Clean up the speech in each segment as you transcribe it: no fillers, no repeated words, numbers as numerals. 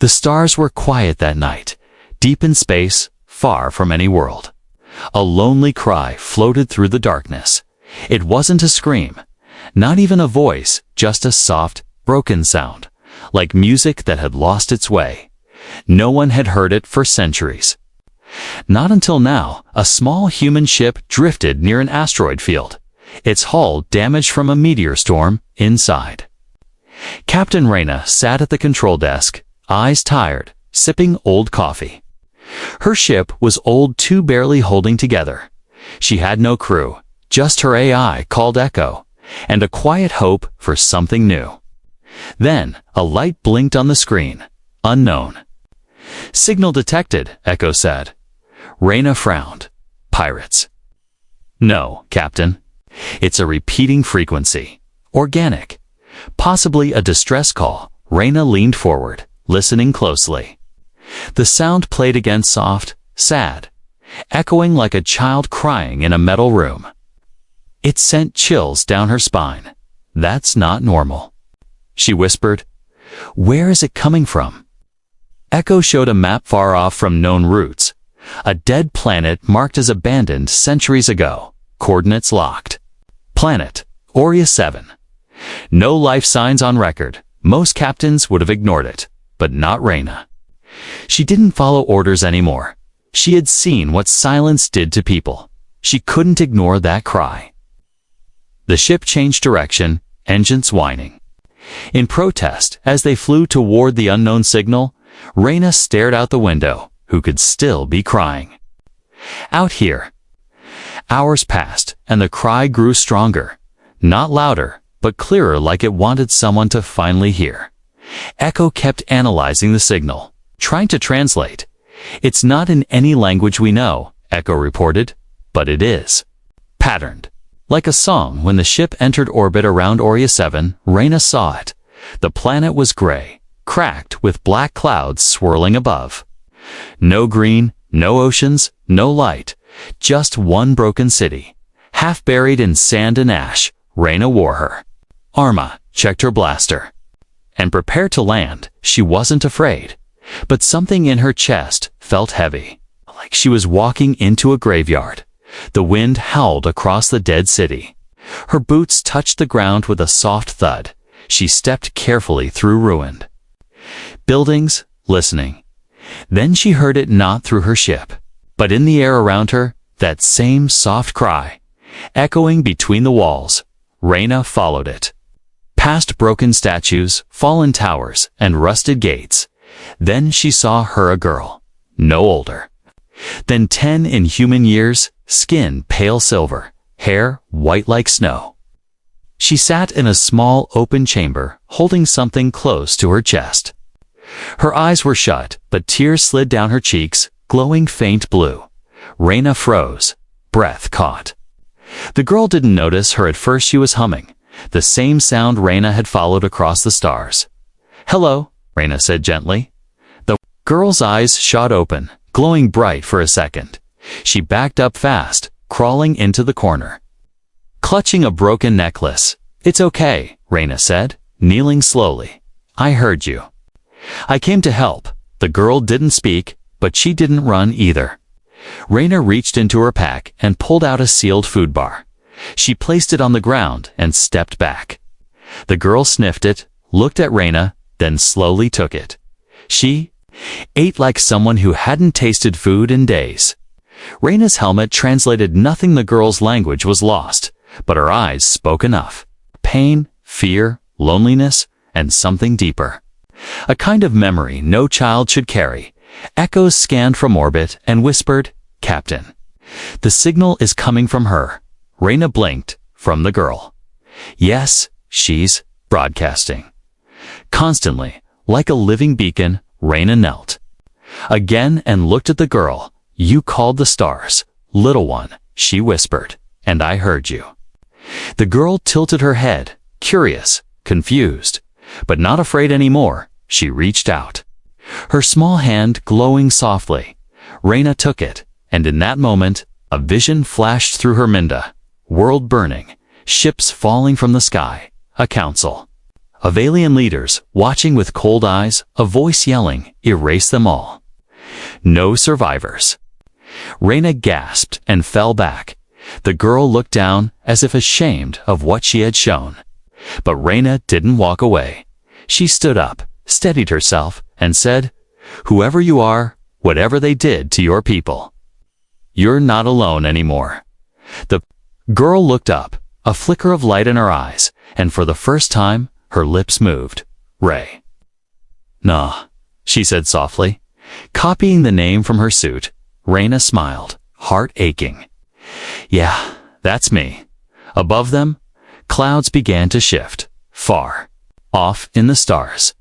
The stars were quiet that night, deep in space, far from any world. A lonely cry floated through the darkness. It wasn't a scream, not even a voice, just a soft, broken sound, like music that had lost its way. No one had heard it for centuries. Not until now, a small human ship drifted near an asteroid field, its hull damaged from a meteor storm inside. Captain Reyna sat at the control desk, eyes tired, sipping old coffee. Her ship was old too, barely holding together. She had no crew, just her AI called Echo, and a quiet hope for something new. Then, a light blinked on the screen. Unknown. "Signal detected," Echo said. Reyna frowned. "Pirates." "No, Captain. It's a repeating frequency. Organic. Possibly a distress call." Reyna leaned forward, listening closely. The sound played again, soft, sad, echoing like a child crying in a metal room. It sent chills down her spine. "That's not normal," she whispered. "Where is it coming from?" Echo showed a map far off from known routes. A dead planet marked as abandoned centuries ago. Coordinates locked. Planet, Aurea 7. No life signs on record. Most captains would have ignored it, but not Reyna. She didn't follow orders anymore. She had seen what silence did to people. She couldn't ignore that cry. The ship changed direction, engines whining. In protest, as they flew toward the unknown signal, Reyna stared out the window, who could still be crying. Out here. Hours passed, and the cry grew stronger. Not louder, but clearer, like it wanted someone to finally hear. Echo kept analyzing the signal, trying to translate. "It's not in any language we know," Echo reported, "but it is patterned. Like a song." When the ship entered orbit around Aurea 7, Reyna saw it. The planet was gray, cracked, with black clouds swirling above. No green, no oceans, no light, just one broken city, half buried in sand and ash. Reyna wore her Arma, checked her blaster, and prepared to land. She wasn't afraid, but something in her chest felt heavy, like she was walking into a graveyard. The wind howled across the dead city. Her boots touched the ground with a soft thud. She stepped carefully through ruined buildings, listening. Then she heard it not through her ship, but in the air around her, that same soft cry, echoing between the walls. Reyna followed it. Past broken statues, fallen towers, and rusted gates. Then she saw her, a girl, no older than 10 in human years, skin pale silver, hair white like snow. She sat in a small open chamber, holding something close to her chest. Her eyes were shut, but tears slid down her cheeks, glowing faint blue. Reyna froze, breath caught. The girl didn't notice her at first. She was humming the same sound Reyna had followed across the stars. "Hello," Reyna said gently. The girl's eyes shot open, glowing bright for a second. She backed up fast, crawling into the corner, clutching a broken necklace. "It's okay," Reyna said, kneeling slowly. "I heard you. I came to help." The girl didn't speak, but she didn't run either. Reyna reached into her pack and pulled out a sealed food bar. She placed it on the ground and stepped back. The girl sniffed it, looked at Reyna, then slowly took it. She ate like someone who hadn't tasted food in days. Reyna's helmet translated nothing. The girl's language was lost, but her eyes spoke enough. Pain, fear, loneliness, and something deeper. A kind of memory no child should carry. Echoes scanned from orbit and whispered, "Captain." The signal is coming from her. Reyna blinked. From the girl. Yes, she's broadcasting. Constantly, like a living beacon, Reyna knelt again and looked at the girl. "You called the stars, little one," she whispered, "and I heard you." The girl tilted her head, curious, confused, but not afraid anymore. She reached out, her small hand glowing softly. Reyna took it, and in that moment, a vision flashed through her. Minda. World burning, ships falling from the sky, a council of alien leaders watching with cold eyes, a voice yelling, "Erase them all. No survivors." Reyna gasped and fell back. The girl looked down as if ashamed of what she had shown. But Reyna didn't walk away. She stood up, steadied herself, and said, "Whoever you are, whatever they did to your people, you're not alone anymore." The girl looked up, a flicker of light in her eyes, and for the first time, her lips moved. "Ray." "Nah," she said softly. Copying the name from her suit, Reyna smiled, heart aching. "Yeah, that's me." Above them, clouds began to shift, far off in the stars.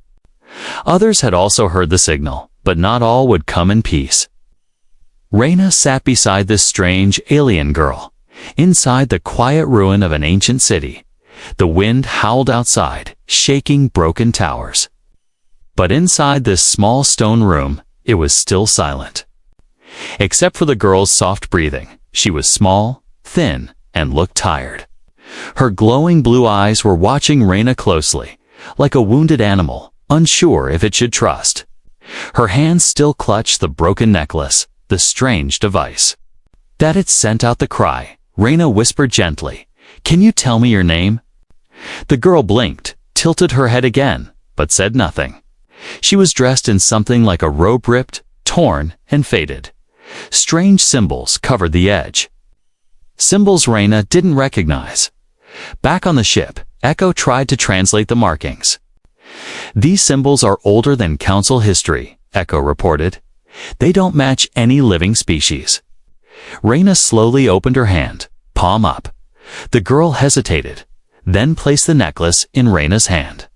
Others had also heard the signal, but not all would come in peace. Reyna sat beside this strange alien girl, inside the quiet ruin of an ancient city. The wind howled outside, shaking broken towers. But inside this small stone room, it was still silent. Except for the girl's soft breathing, she was small, thin, and looked tired. Her glowing blue eyes were watching Reyna closely, like a wounded animal, unsure if it should trust. Her hands still clutched the broken necklace, the strange device. That it sent out the cry, Reyna whispered gently, "Can you tell me your name?" The girl blinked, tilted her head again, but said nothing. She was dressed in something like a robe ripped, torn, and faded. Strange symbols covered the edge. Symbols Reyna didn't recognize. Back on the ship, Echo tried to translate the markings. "These symbols are older than Council history," Echo reported. "They don't match any living species." Reyna slowly opened her hand, palm up. The girl hesitated, then placed the necklace in Reyna's hand.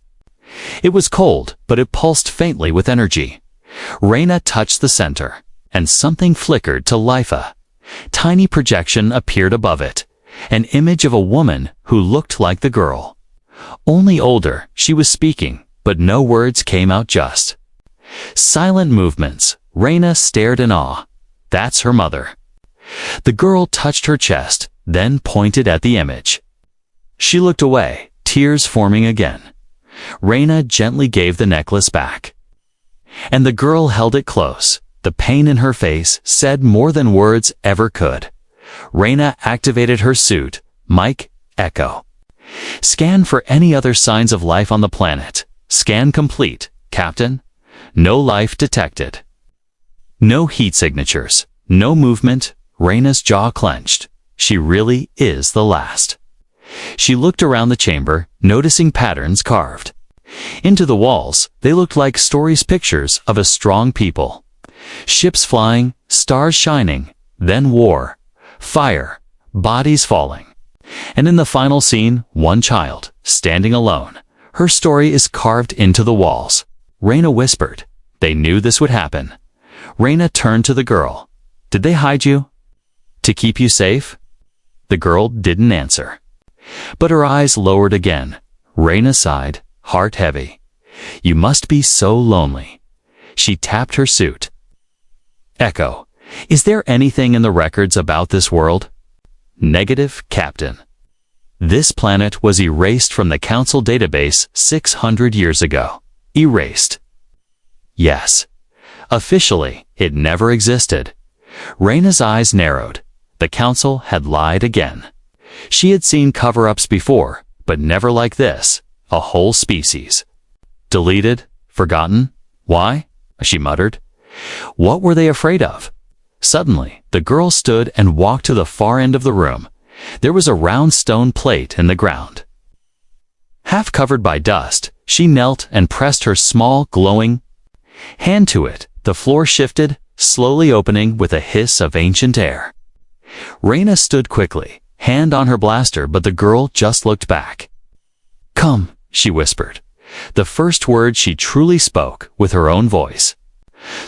It was cold, but it pulsed faintly with energy. Reyna touched the center, and something flickered to life. A tiny projection appeared above it, an image of a woman who looked like the girl. Only older, she was speaking, but no words came out just. Silent movements. Reyna stared in awe. That's her mother. The girl touched her chest, then pointed at the image. She looked away, tears forming again. Reyna gently gave the necklace back. And the girl held it close. The pain in her face said more than words ever could. Reyna activated her suit. Mike, Echo. Scan for any other signs of life on the planet. Scan complete, Captain. No life detected. No heat signatures. No movement. Reyna's jaw clenched. She really is the last. She looked around the chamber, noticing patterns carved. Into the walls, they looked like stories pictures of a strong people. Ships flying, stars shining, then war, fire, bodies falling. And in the final scene, one child, standing alone. Her story is carved into the walls. Reyna whispered. They knew this would happen. Reyna turned to the girl. Did they hide you? To keep you safe? The girl didn't answer. But her eyes lowered again. Reyna sighed, heart heavy. You must be so lonely. She tapped her suit. Echo, is there anything in the records about this world? Negative, Captain. This planet was erased from the Council database 600 years ago. Erased. Yes. Officially, it never existed. Reyna's eyes narrowed. The Council had lied again. She had seen cover-ups before, but never like this. A whole species. Deleted? Forgotten? Why? She muttered. What were they afraid of? Suddenly, the girl stood and walked to the far end of the room. There was a round stone plate in the ground. Half covered by dust, she knelt and pressed her small, glowing hand to it. The floor shifted, slowly opening with a hiss of ancient air. Reyna stood quickly, hand on her blaster, but the girl just looked back. Come, she whispered. The first word she truly spoke with her own voice.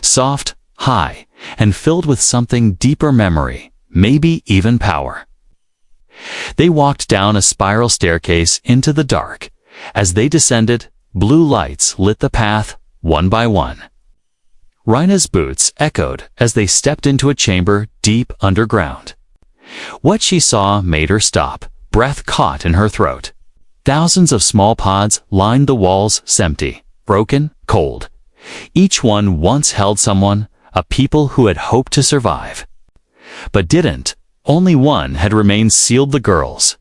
Soft, high, and filled with something deeper memory, maybe even power. They walked down a spiral staircase into the dark. As they descended, blue lights lit the path, one by one. Reyna's boots echoed as they stepped into a chamber deep underground. What she saw made her stop, breath caught in her throat. Thousands of small pods lined the walls, empty, broken, cold. Each one once held someone, a people who had hoped to survive. But didn't. Only one had remained sealed, the girls.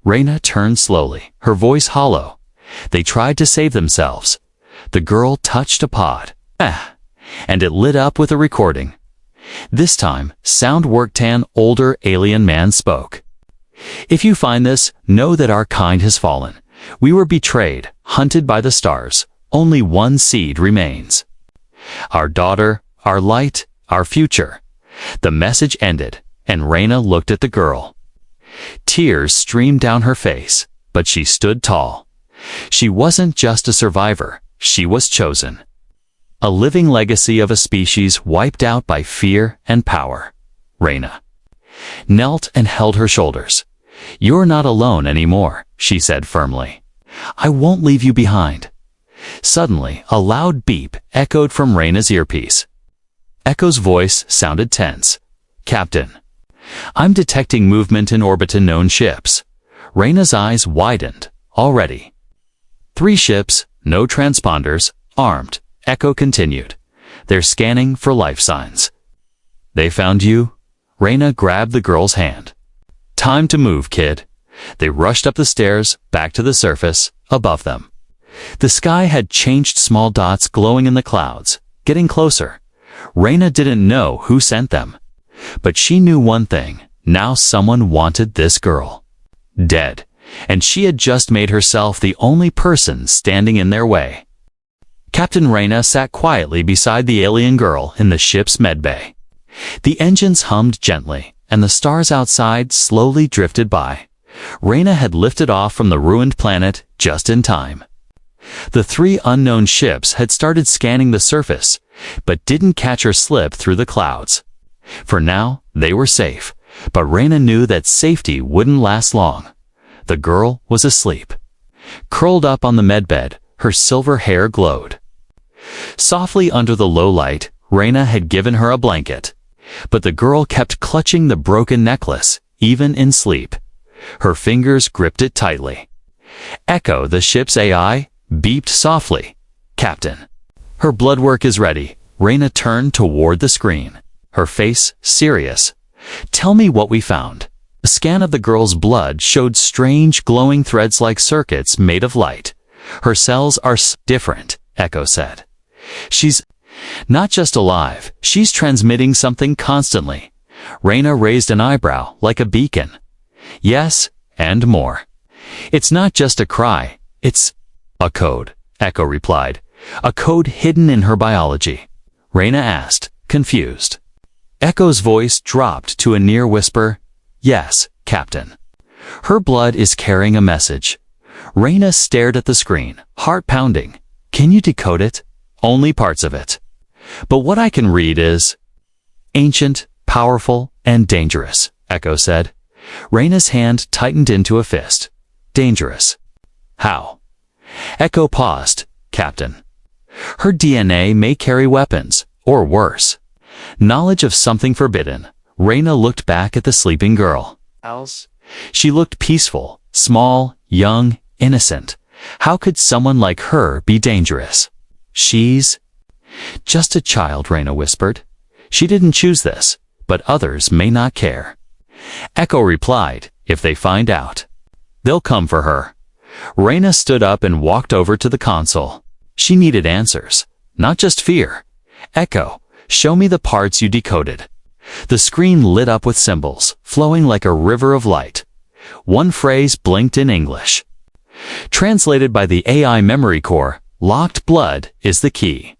Reyna turned slowly, her voice hollow. They tried to save themselves. The girl touched a pod. And it lit up with a recording. This time, sound worked. An older alien man spoke. If you find this, know that our kind has fallen. We were betrayed, hunted by the stars. Only one seed remains. Our daughter, our light, our future. The message ended, and Reyna looked at the girl. Tears streamed down her face, but she stood tall. She wasn't just a survivor, she was chosen. A living legacy of a species wiped out by fear and power. Reyna knelt and held her shoulders. You're not alone anymore, she said firmly. I won't leave you behind. Suddenly, a loud beep echoed from Reyna's earpiece. Echo's voice sounded tense. Captain, I'm detecting movement in orbit in known ships. Reyna's eyes widened. Already. 3 ships, no transponders, armed. Echo continued. They're scanning for life signs. They found you? Reyna grabbed the girl's hand. Time to move, kid. They rushed up the stairs, back to the surface, above them. The sky had changed, small dots glowing in the clouds, getting closer. Reyna didn't know who sent them. But she knew one thing. Now someone wanted this girl. Dead. And she had just made herself the only person standing in their way. Captain Reyna sat quietly beside the alien girl in the ship's medbay. The engines hummed gently, and the stars outside slowly drifted by. Reyna had lifted off from the ruined planet just in time. The 3 unknown ships had started scanning the surface, but didn't catch her slip through the clouds. For now, they were safe, but Reyna knew that safety wouldn't last long. The girl was asleep. Curled up on the medbed, her silver hair glowed. Softly under the low light, Reyna had given her a blanket. But the girl kept clutching the broken necklace, even in sleep. Her fingers gripped it tightly. Echo, the ship's AI, beeped softly. Captain. Her blood work is ready. Reyna turned toward the screen, her face serious. Tell me what we found. A scan of the girl's blood showed strange glowing threads like circuits made of light. Her cells are different, Echo said. She's not just alive, she's transmitting something constantly. Reyna raised an eyebrow like a beacon. Yes, and more. It's not just a cry, it's a code, Echo replied. A code hidden in her biology. Reyna asked, confused. Echo's voice dropped to a near whisper. Yes, Captain. Her blood is carrying a message. Reyna stared at the screen, heart pounding. Can you decode it? Only parts of it. But what I can read is ancient, powerful, and dangerous, Echo said. Reyna's hand tightened into a fist. Dangerous. How? Echo paused. Captain. Her DNA may carry weapons, or worse. Knowledge of something forbidden. Reyna looked back at the sleeping girl. Else? She looked peaceful, small, young, innocent. How could someone like her be dangerous? She's just a child, Reyna whispered. She didn't choose this, but others may not care. Echo replied, if they find out, they'll come for her. Reyna stood up and walked over to the console. She needed answers, not just fear. Echo, show me the parts you decoded. The screen lit up with symbols, flowing like a river of light. One phrase blinked in English. Translated by the AI memory core, locked blood is the key.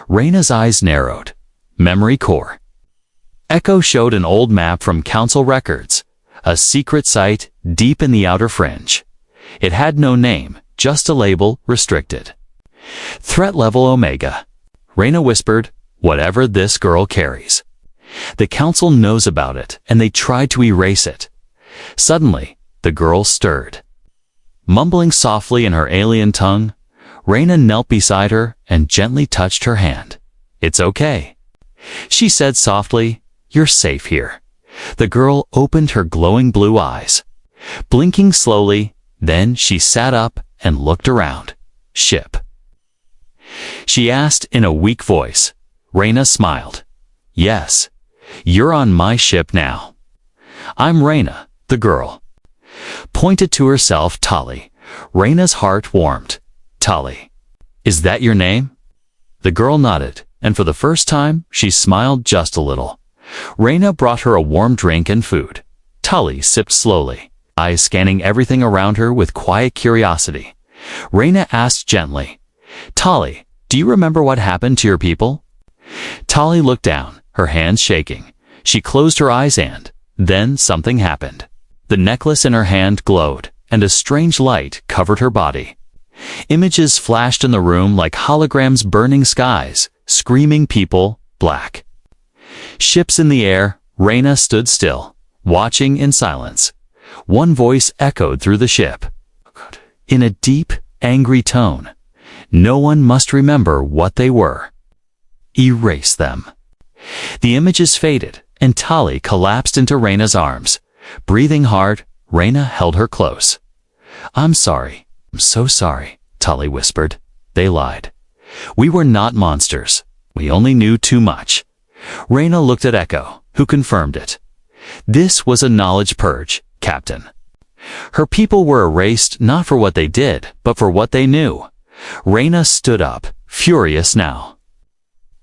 Reyna's eyes narrowed. Memory core. Echo showed an old map from Council records, a secret site deep in the outer fringe. It had no name, just a label, restricted. Threat level Omega. Reyna whispered, whatever this girl carries. The Council knows about it, and they tried to erase it. Suddenly, the girl stirred. Mumbling softly in her alien tongue, Reyna knelt beside her and gently touched her hand. It's okay. She said softly, you're safe here. The girl opened her glowing blue eyes. Blinking slowly, Then she sat up and looked around. Ship. She asked in a weak voice. Reyna smiled. Yes, you're on my ship now. I'm Reyna, the girl. Pointed to herself, Tali. Reyna's heart warmed. Tali. Is that your name? The girl nodded, and for the first time, she smiled just a little. Reyna brought her a warm drink and food. Tali sipped slowly, eyes scanning everything around her with quiet curiosity. Reyna asked gently, Tali, do you remember what happened to your people? Tali looked down, her hands shaking. She closed her eyes and then something happened. The necklace in her hand glowed, and a strange light covered her body. Images flashed in the room like holograms, burning skies, screaming people, black. Ships in the air. Reyna stood still, watching in silence. One voice echoed through the ship. In a deep, angry tone. No one must remember what they were. Erase them. The images faded, and Tali collapsed into Reyna's arms. Breathing hard, Reyna held her close. I'm sorry. I'm so sorry, Tali whispered. They lied. We were not monsters. We only knew too much. Reyna looked at Echo, who confirmed it. This was a knowledge purge, Captain. Her people were erased not for what they did, but for what they knew. Reyna stood up, furious now.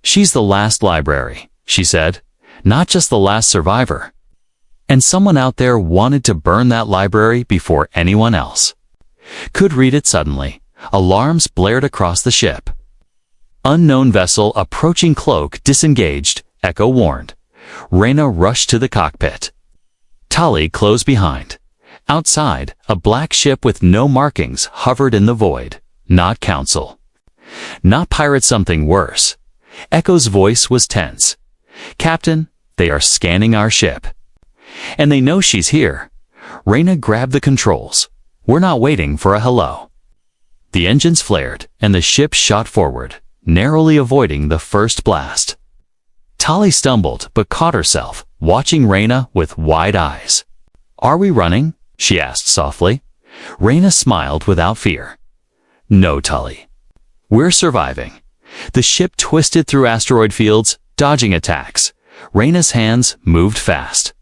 She's the last library, she said, not just the last survivor. And someone out there wanted to burn that library before anyone else. Could read it suddenly. Alarms blared across the ship. Unknown vessel approaching, cloak disengaged, Echo warned. Reyna rushed to the cockpit. Tali closed behind. Outside, a black ship with no markings hovered in the void. Not Council. Not pirate, something worse. Echo's voice was tense. Captain, they are scanning our ship. And they know she's here. Reyna grabbed the controls. We're not waiting for a hello. The engines flared, and the ship shot forward, narrowly avoiding the first blast. Tali stumbled but caught herself, watching Reyna with wide eyes. Are we running? She asked softly. Reyna smiled without fear. No, Tali. We're surviving. The ship twisted through asteroid fields, dodging attacks. Reyna's hands moved fast.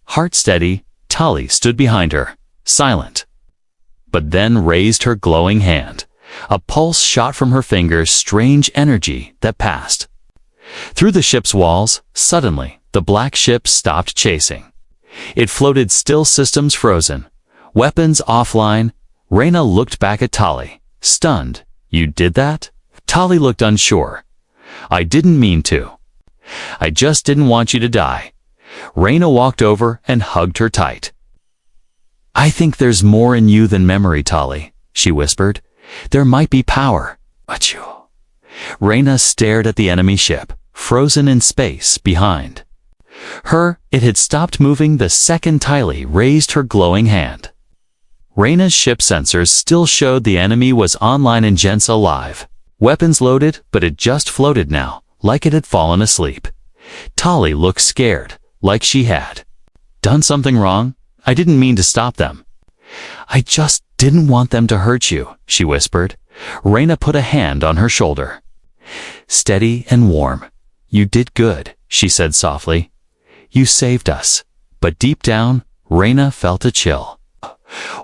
Heart steady, Tali stood behind her, silent. But then raised her glowing hand. A pulse shot from her fingers, strange energy that passed. Through the ship's walls, suddenly, the black ship stopped chasing. It floated still, systems frozen. Weapons offline. Reyna looked back at Tali, stunned. You did that? Tali looked unsure. I didn't mean to. I just didn't want you to die. Reyna walked over and hugged her tight. I think there's more in you than memory, Tali, she whispered. There might be power. Achoo. Reyna stared at the enemy ship, frozen in space behind. It had stopped moving the second Tali raised her glowing hand. Reyna's ship sensors still showed the enemy was online and gents alive. Weapons loaded, but it just floated now, like it had fallen asleep. Tali looked scared, like she had done something wrong. I didn't mean to stop them. I just didn't want them to hurt you, she whispered. Reyna put a hand on her shoulder. Steady and warm. You did good, she said softly. You saved us. But deep down, Reyna felt a chill.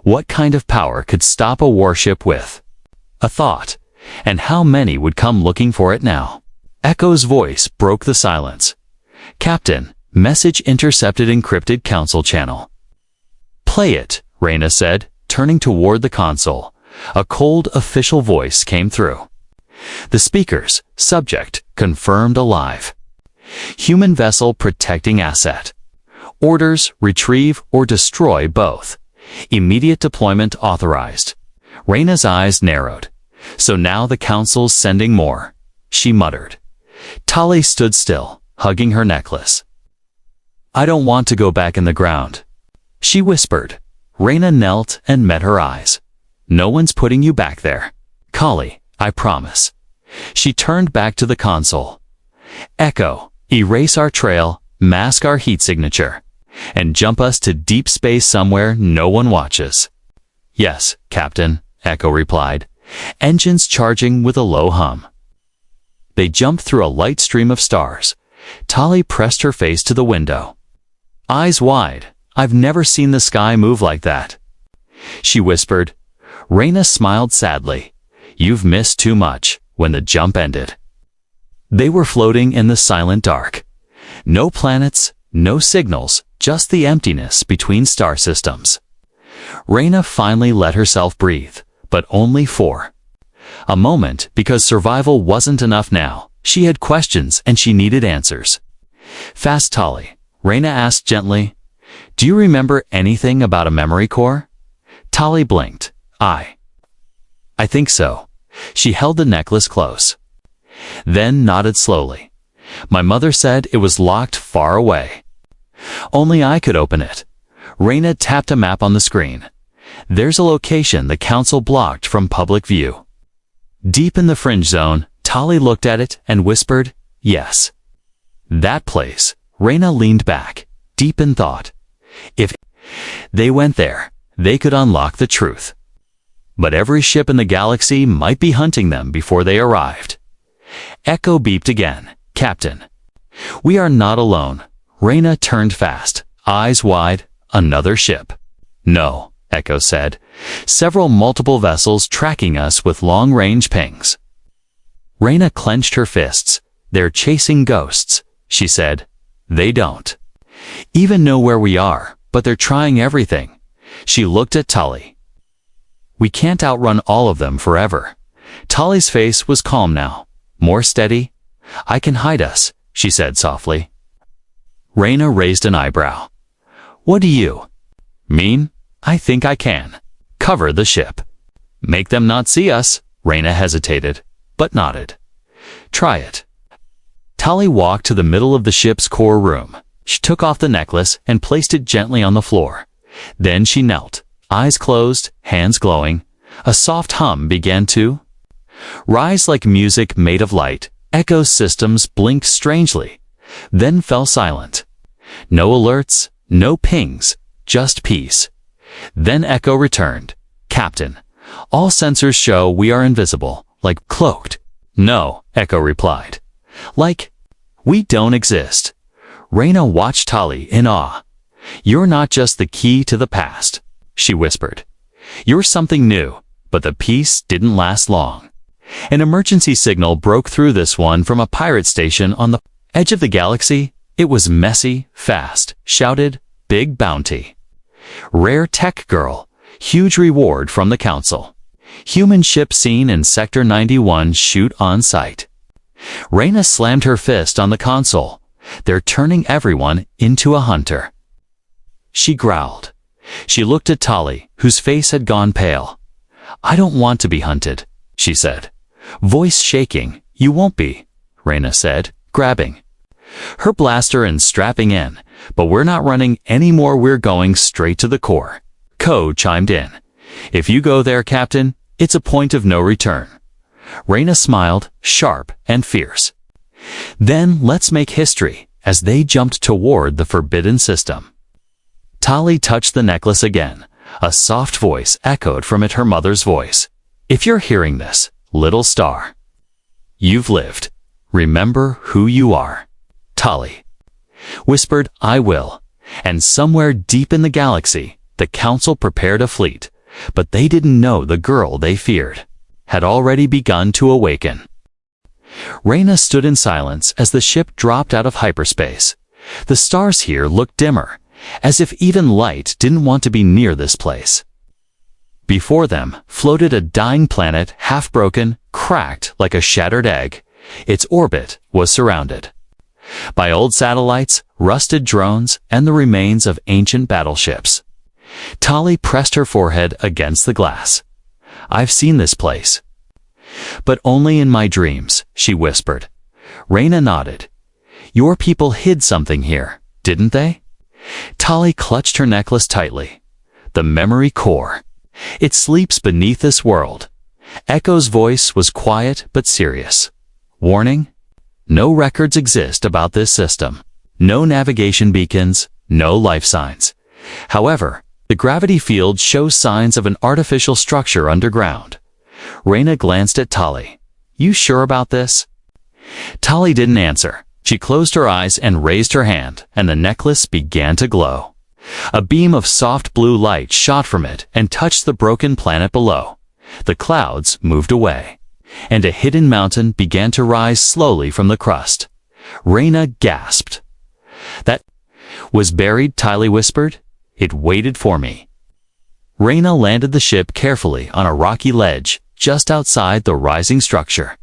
What kind of power could stop a warship with? A thought. And how many would come looking for it now? Echo's voice broke the silence. Captain, message intercepted, encrypted Council channel. Play it, Reyna said, turning toward the console. A cold, official voice came through. The speakers, subject, confirmed alive. Human vessel protecting asset. Orders, retrieve or destroy both. Immediate deployment authorized. Reyna's eyes narrowed. So now the Council's sending more, she muttered. Tali stood still, hugging her necklace. I don't want to go back in the ground, she whispered. Reyna knelt and met her eyes. No one's putting you back there. Kali, I promise. She turned back to the console. Echo, erase our trail, mask our heat signature, and jump us to deep space somewhere no one watches. Yes, Captain, Echo replied, engines charging with a low hum. They jumped through a light stream of stars. Tali pressed her face to the window. Eyes wide. I've never seen the sky move like that. She whispered. Reyna smiled sadly. You've missed too much. When the jump ended, they were floating in the silent dark. No planets, no signals, just the emptiness between star systems. Reyna finally let herself breathe, but only for a moment, because survival wasn't enough now. She had questions and she needed answers. Fast, Tali, Reyna asked gently. Do you remember anything about a memory core? Tali blinked. I think so. She held the necklace close. Then nodded slowly. My mother said it was locked far away. Only I could open it. Reyna tapped a map on the screen. There's a location the council blocked from public view. Deep in the fringe zone, Tali looked at it and whispered, yes. That place. Reyna leaned back, deep in thought. If they went there, they could unlock the truth. But every ship in the galaxy might be hunting them before they arrived. Echo beeped again. Captain. We are not alone. Reyna turned fast, eyes wide. Another ship. No, Echo said. Several multiple vessels tracking us with long-range pings. Reyna clenched her fists. They're chasing ghosts, she said. They don't even know where we are, but they're trying everything. She looked at Tali. We can't outrun all of them forever. Tali's face was calm now, more steady. I can hide us, she said softly. Reyna raised an eyebrow. What do you mean? I think I can. Cover the ship. Make them not see us. Reyna hesitated, but nodded. Try it. Tali walked to the middle of the ship's core room. She took off the necklace and placed it gently on the floor. Then she knelt, eyes closed, hands glowing. A soft hum began to rise like music made of light. Echo's systems blinked strangely, then fell silent. No alerts, no pings, just peace. Then Echo returned. Captain, all sensors show we are invisible, like cloaked. No, Echo replied. Like we don't exist. Reyna watched Tali in awe. You're not just the key to the past, she whispered. You're something new, but the peace didn't last long. An emergency signal broke through this one from a pirate station on the edge of the galaxy. It was messy, fast, shouted, big bounty. Rare tech girl, huge reward from the council. Human ship seen in Sector 91 shoot on sight. Reyna slammed her fist on the console. They're turning everyone into a hunter. She growled. She looked at Tali, whose face had gone pale. I don't want to be hunted, she said. Voice shaking. You won't be, Reyna said, grabbing her blaster and strapping in. But we're not running anymore, we're going straight to the core. Ko chimed in. If you go there, Captain, it's a point of no return. Reyna smiled, sharp and fierce. Then let's make history, as they jumped toward the forbidden system. Tali touched the necklace again. A soft voice echoed from it, her mother's voice. If you're hearing this, little star, you've lived. Remember who you are. Tali whispered, I will. And somewhere deep in the galaxy, the council prepared a fleet. But they didn't know the girl they feared had already begun to awaken. Reyna stood in silence as the ship dropped out of hyperspace. The stars here looked dimmer, as if even light didn't want to be near this place. Before them floated a dying planet, half broken, cracked like a shattered egg. Its orbit was surrounded by old satellites, rusted drones, and the remains of ancient battleships. Tali pressed her forehead against the glass. I've seen this place. But only in my dreams, she whispered. Reyna nodded. Your people hid something here, didn't they? Tali clutched her necklace tightly. The memory core. It sleeps beneath this world. Echo's voice was quiet but serious. Warning? No records exist about this system. No navigation beacons, no life signs. However, The gravity field shows signs of an artificial structure underground. Reyna glanced at Tali. You sure about this? Tali didn't answer. She closed her eyes and raised her hand, and the necklace began to glow. A beam of soft blue light shot from it and touched the broken planet below. The clouds moved away, and a hidden mountain began to rise slowly from the crust. Reyna gasped. That was buried, Tali whispered. It waited for me. Reyna landed the ship carefully on a rocky ledge just outside the rising structure.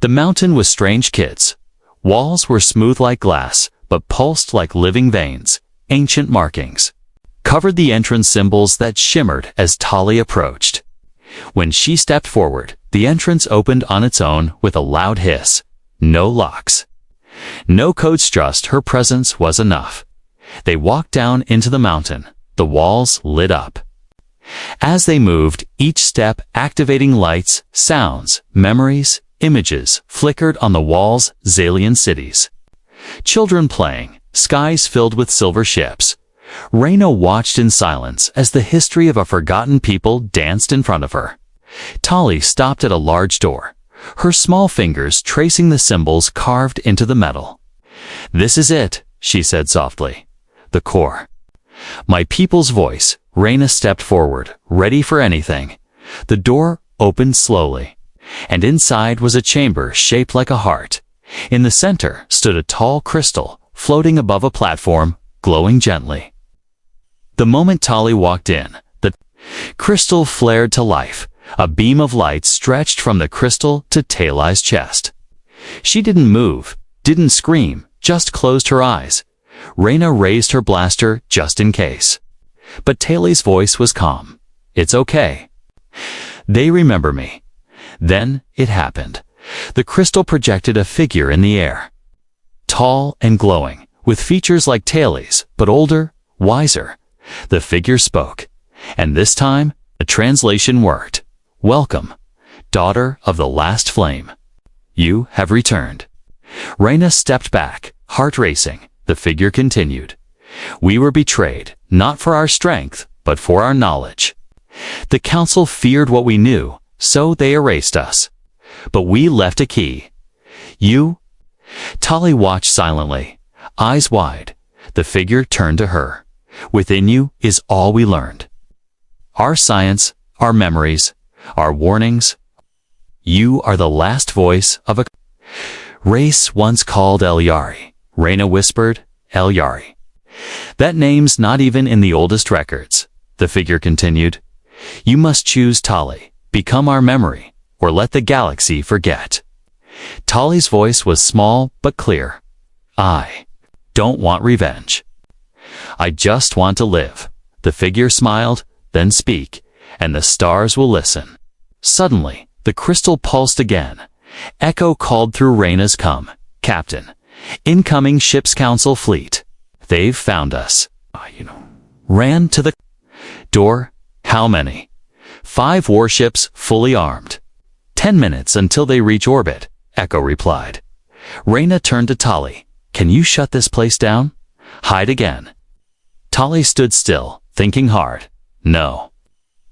The mountain was strange kits. Walls were smooth like glass, but pulsed like living veins. Ancient markings covered the entrance symbols that shimmered as Tali approached. When she stepped forward, the entrance opened on its own with a loud hiss. No locks. No codes, just her presence was enough. They walked down into the mountain. The walls lit up. As they moved, each step activating lights, sounds, memories, images flickered on the walls. Xalian cities. Children playing. Skies filled with silver ships. Reyna watched in silence as the history of a forgotten people danced in front of her. Tali stopped at a large door, her small fingers tracing the symbols carved into the metal. This is it, she said softly. The core. My people's voice. Reyna stepped forward, ready for anything. The door opened slowly, and inside was a chamber shaped like a heart. In the center stood a tall crystal, floating above a platform, glowing gently. The moment Tali walked in, the crystal flared to life. A beam of light stretched from the crystal to Tali's chest. She didn't move, didn't scream, just closed her eyes. Reyna raised her blaster just in case. But Tali's voice was calm. It's okay. They remember me. Then it happened. The crystal projected a figure in the air. Tall and glowing, with features like Tali's, but older, wiser. The figure spoke, and this time, the translation worked. Welcome, daughter of the last flame. You have returned. Reyna stepped back, heart racing. The figure continued. We were betrayed, not for our strength, but for our knowledge. The council feared what we knew, so they erased us. But we left a key. You? Tali watched silently, eyes wide. The figure turned to her. Within you is all we learned. Our science, our memories, our warnings. You are the last voice of a race once called Elyari. Reyna whispered, Elyari. That name's not even in the oldest records. The figure continued. You must choose Tali, become our memory, or let the galaxy forget. Tali's voice was small but clear. I don't want revenge. I just want to live. The figure smiled, then speak, and the stars will listen. Suddenly, the crystal pulsed again. Echo called through Reyna's come. Captain, incoming ship's council fleet. They've found us. Ran to the door. How many? 5 warships fully armed. 10 minutes until they reach orbit, Echo replied. Reyna turned to Tali. Can you shut this place down? Hide again. Tali stood still, thinking hard. No.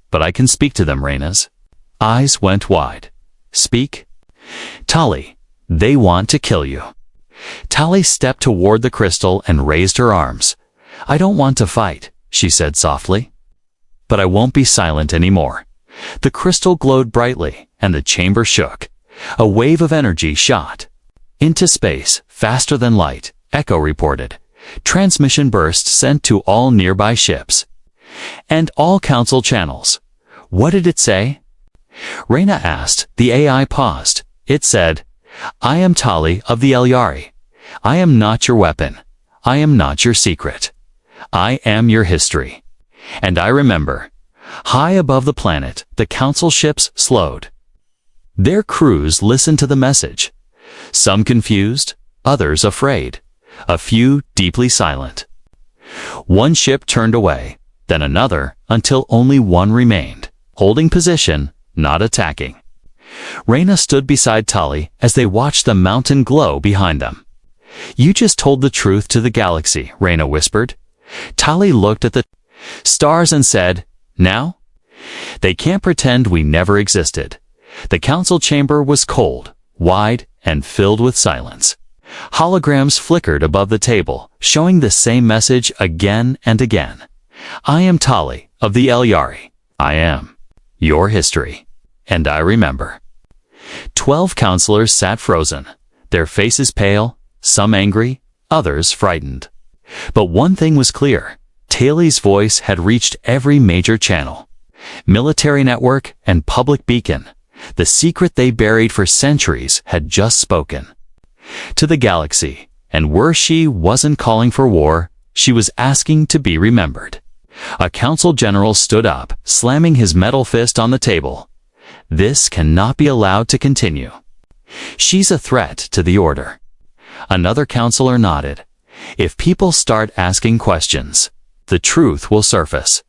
But I can speak to them, Reyna's eyes went wide. Speak? Tali, they want to kill you. Tali stepped toward the crystal and raised her arms. I don't want to fight, she said softly. But I won't be silent anymore. The crystal glowed brightly, and the chamber shook. A wave of energy shot into space, faster than light, Echo reported. Transmission burst sent to all nearby ships and all council channels. What did it say? Reyna asked. The AI paused. It said, I am Tali of the Elyari. I am not your weapon. I am not your secret. I am your history. And I remember. High above the planet, the council ships slowed. Their crews listened to the message. Some confused, others afraid, a few deeply silent. One ship turned away, then another, until only one remained, holding position, not attacking. Reyna stood beside Tali as they watched the mountain glow behind them. You just told the truth to the galaxy, Reyna whispered. Tali looked at the stars and said, "Now?" They can't pretend we never existed. The council chamber was cold, wide, and filled with silence. Holograms flickered above the table, showing the same message again and again. I am Tali of the Elyari. I am your history, and I remember. 12 counselors sat frozen, their faces pale, some angry, others frightened. But one thing was clear. Tali's voice had reached every major channel. Military network and public beacon. The secret they buried for centuries had just spoken. To the galaxy, and worse, she wasn't calling for war, she was asking to be remembered. A council general stood up, slamming his metal fist on the table. This cannot be allowed to continue. She's a threat to the order. Another counselor nodded. If people start asking questions, the truth will surface.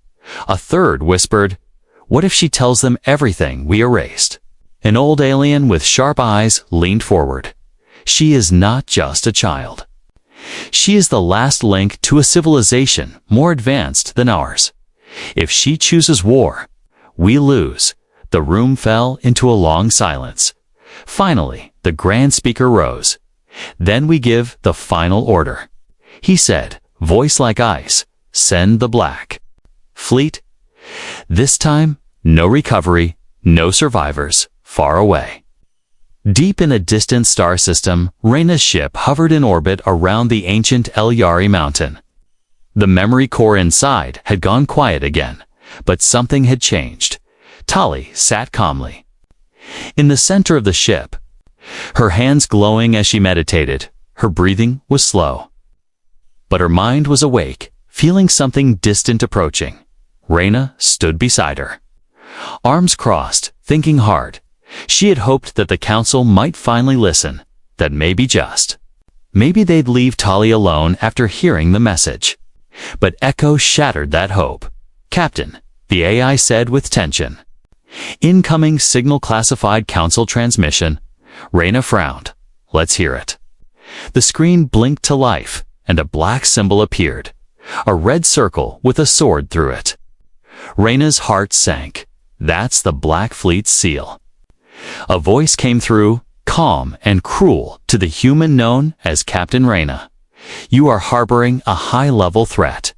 A third whispered, what if she tells them everything we erased? An old alien with sharp eyes leaned forward. She is not just a child. She is the last link to a civilization more advanced than ours. If she chooses war, we lose. The room fell into a long silence. Finally, the Grand Speaker rose. Then we give the final order. He said, voice like ice, send the black fleet. This time, no recovery, no survivors, far away. Deep in a distant star system, Reyna's ship hovered in orbit around the ancient Elyari mountain. The memory core inside had gone quiet again, but something had changed. Tali sat calmly. In the center of the ship, her hands glowing as she meditated, her breathing was slow. But her mind was awake, feeling something distant approaching. Reyna stood beside her. Arms crossed, thinking hard. She had hoped that the council might finally listen, that maybe they'd leave Tali alone after hearing the message. But Echo shattered that hope. Captain, the AI said with tension. Incoming signal classified council transmission. Reyna frowned. Let's hear it. The screen blinked to life, and a black symbol appeared. A red circle with a sword through it. Reyna's heart sank. That's the Black Fleet's seal. A voice came through, calm and cruel, to the human known as Captain Reyna. You are harboring a high-level threat.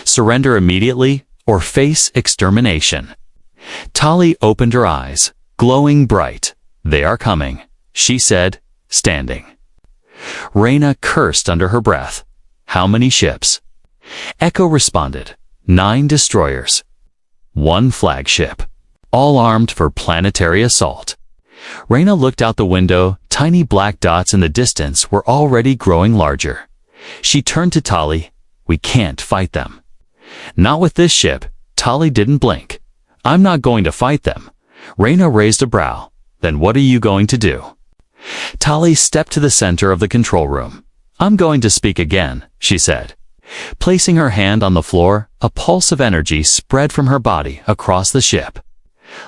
Surrender immediately or face extermination. Tali opened her eyes, glowing bright. They are coming, she said, standing. Reyna cursed under her breath. How many ships? Echo responded. 9 destroyers. 1 flagship. All armed for planetary assault. Reyna looked out the window. Tiny black dots in the distance were already growing larger. She turned to Tali. We can't fight them. Not with this ship. Tali didn't blink. I'm not going to fight them. Reyna raised a brow. Then what are you going to do? Tali stepped to the center of the control room. I'm going to speak again, she said. Placing her hand on the floor, a pulse of energy spread from her body across the ship.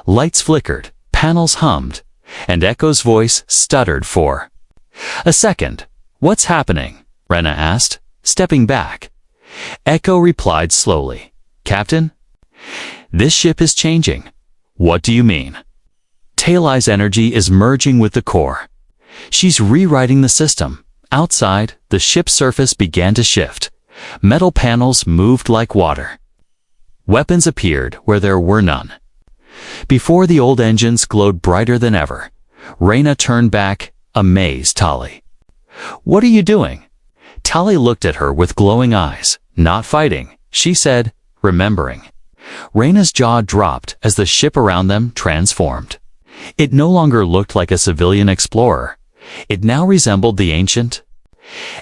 Lights flickered, panels hummed, and Echo's voice stuttered for a second. What's happening? Reyna asked, stepping back. Echo replied slowly. Captain? This ship is changing. What do you mean? Tali's energy is merging with the core. She's rewriting the system. Outside, the ship's surface began to shift. Metal panels moved like water. Weapons appeared where there were none. Before the old engines glowed brighter than ever. Reyna turned back, amazed Tali. What are you doing? Tali looked at her with glowing eyes. Not fighting, she said, remembering. Reyna's jaw dropped as the ship around them transformed. It no longer looked like a civilian explorer. It now resembled the ancient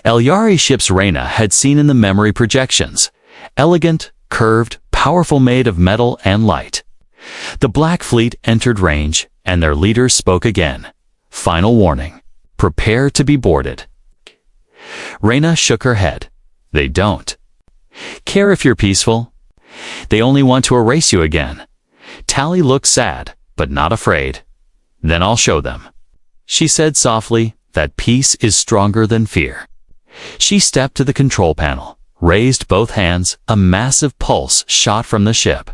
Elyari ships Reyna had seen in the memory projections. Elegant, curved, powerful, made of metal and light. The Black Fleet entered range, and their leader spoke again. Final warning. Prepare to be boarded. Reyna shook her head. They don't care if you're peaceful. They only want to erase you again. Tali looked sad, but not afraid. Then I'll show them. She said softly that peace is stronger than fear. She stepped to the control panel. raised both hands. A massive pulse shot from the ship.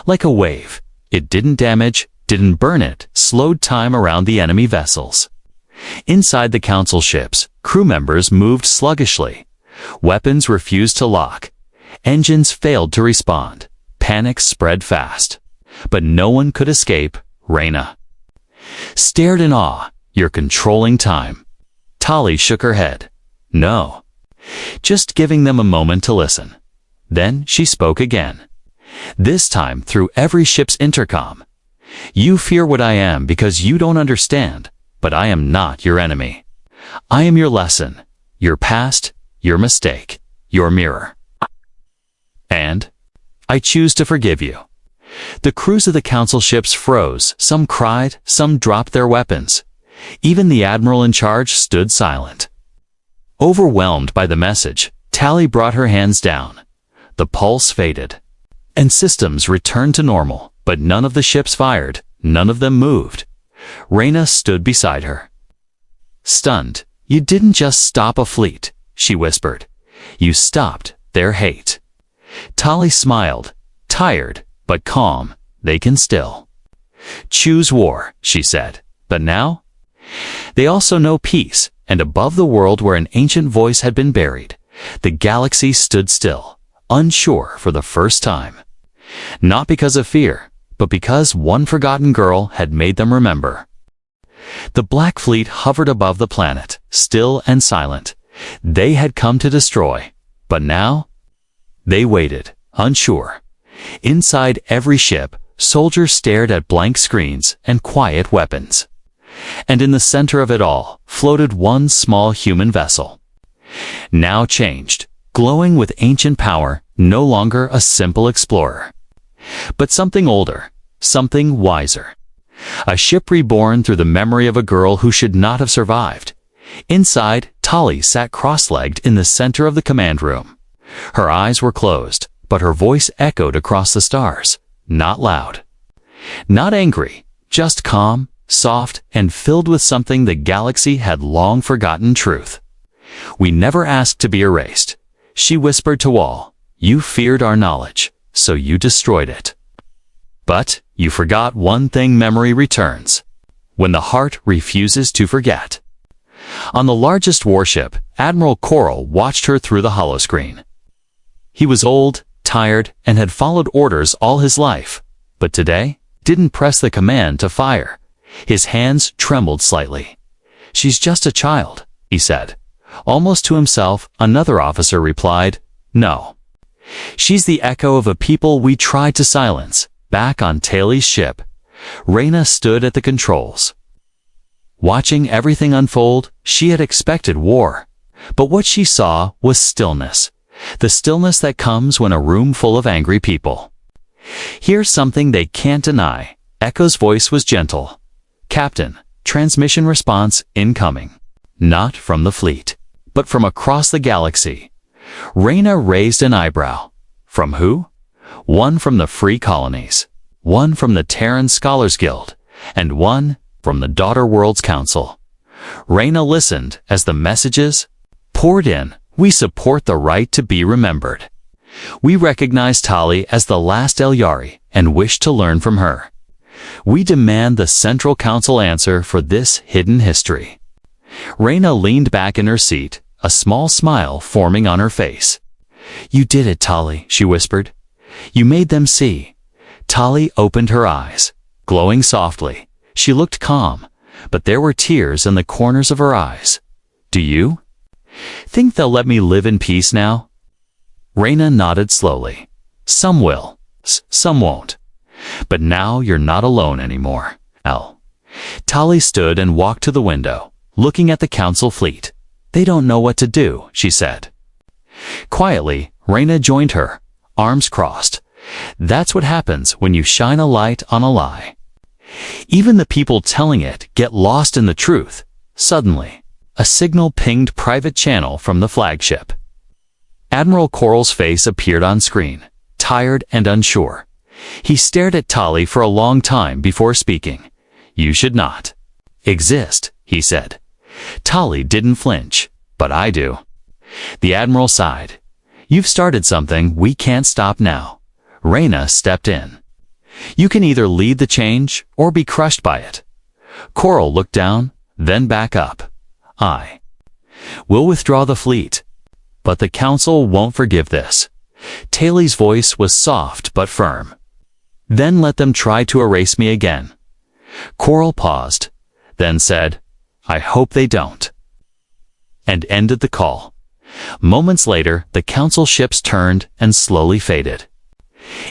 Like a wave, it didn't damage, didn't burn it, slowed time around the enemy vessels. Inside the council ships, crew members moved sluggishly. Weapons refused to lock. Engines failed to respond. Panic spread fast. But no one could escape. Reyna stared in awe. "You're controlling time." Tali shook her head. "No. Just giving them a moment to listen." Then she spoke again. This time through every ship's intercom. "You fear what I am because you don't understand, but I am not your enemy. I am your lesson, your past, your mistake, your mirror. And I choose to forgive you." The crews of the council ships froze. Some cried, some dropped their weapons. Even the admiral in charge stood silent. Overwhelmed by the message, Tali brought her hands down. The pulse faded, and systems returned to normal, but none of the ships fired, none of them moved. Reyna stood beside her. Stunned, "You didn't just stop a fleet," she whispered. "You stopped their hate." Tali smiled, tired, but calm. "They can still choose war," she said. "But now they also know peace," and above the world where an ancient voice had been buried, the galaxy stood still, unsure for the first time. Not because of fear, but because one forgotten girl had made them remember. The Black Fleet hovered above the planet, still and silent. They had come to destroy, but now they waited, unsure. Inside every ship, soldiers stared at blank screens and quiet weapons. And in the center of it all floated one small human vessel. Now changed, glowing with ancient power, no longer a simple explorer, but something older, something wiser. A ship reborn through the memory of a girl who should not have survived. Inside, Tali sat cross-legged in the center of the command room. Her eyes were closed, but her voice echoed across the stars, not loud, not angry, just calm, soft, and filled with something the galaxy had long forgotten: truth. "We never asked to be erased," she whispered to all. "You feared our knowledge, so you destroyed it. But you forgot one thing: memory returns when the heart refuses to forget." On the largest warship, Admiral Coral watched her through the holoscreen. He was old, tired, and had followed orders all his life, but today didn't press the command to fire. His hands trembled slightly. "She's just a child," he said. Almost to himself, another officer replied, "No. She's the echo of a people we tried to silence." Back on Tali's ship, Reyna stood at the controls. Watching everything unfold, she had expected war. But what she saw was stillness. The stillness that comes when a room full of angry people. "Here's something they can't deny." Echo's voice was gentle. "Captain, transmission response incoming." Not from the fleet, but from across the galaxy. Reyna raised an eyebrow. From who? One from the Free Colonies, one from the Terran Scholars Guild, and one from the Daughter Worlds Council. Reyna listened as the messages poured in. "We support the right to be remembered. We recognize Tali as the last Elyari and wish to learn from her. We demand the Central Council answer for this hidden history." Reyna leaned back in her seat, a small smile forming on her face. "You did it, Tali," she whispered. "You made them see." Tali opened her eyes, glowing softly. She looked calm, but there were tears in the corners of her eyes. "Do you think they'll let me live in peace now?" Reyna nodded slowly. "Some will, some won't. But now you're not alone anymore." Tali stood and walked to the window, looking at the council fleet. "They don't know what to do," she said. Quietly, Reyna joined her, arms crossed. That's what happens when you shine a light on a lie. Even the people telling it get lost in the truth. Suddenly, a signal pinged private channel from the flagship. Admiral Coral's face appeared on screen, tired and unsure. He stared at Tali for a long time before speaking. "You should not exist," he said. Tali didn't flinch. "But I do." The Admiral sighed. You've started something we can't stop now. Reyna stepped in. You can either lead the change or be crushed by it. Coral looked down, then back up. I will withdraw the fleet. But the council won't forgive this. Taley's voice was soft but firm. Then let them try to erase me again. Coral paused, then said, I hope they don't. And ended the call. Moments later, the council ships turned and slowly faded.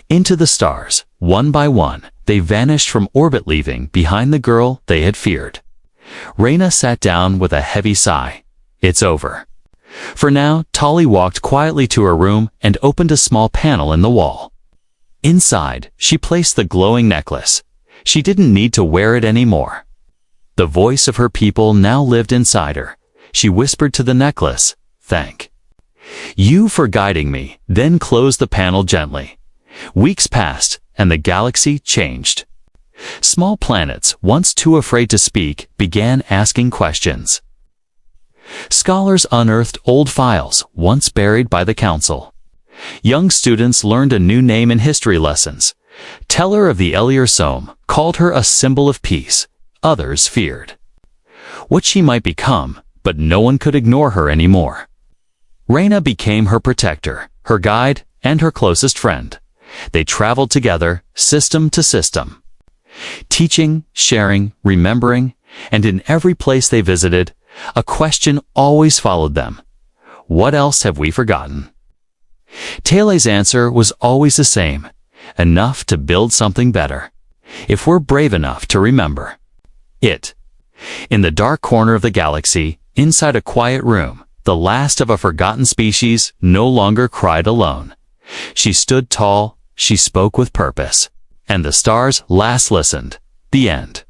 Into the stars, one by one, they vanished from orbit, leaving behind the girl they had feared. Reyna sat down with a heavy sigh. It's over. For now, Tali walked quietly to her room and opened a small panel in the wall. Inside, she placed the glowing necklace. She didn't need to wear it anymore. The voice of her people now lived inside her. She whispered to the necklace, Thank you for guiding me, then closed the panel gently. Weeks passed, and the galaxy changed. Small planets, once too afraid to speak, began asking questions. Scholars unearthed old files, once buried by the council. Young students learned a new name in history lessons. Teller of the Eliarsome called her a symbol of peace. Others feared what she might become, but no one could ignore her anymore. Reyna became her protector, her guide, and her closest friend. They traveled together, system to system, teaching, sharing, remembering, and in every place they visited, a question always followed them. What else have we forgotten? Taley's answer was always the same, enough to build something better, if we're brave enough to remember it. In the dark corner of the galaxy, inside a quiet room, the last of a forgotten species no longer cried alone. She stood tall, she spoke with purpose, and the stars last listened. The end.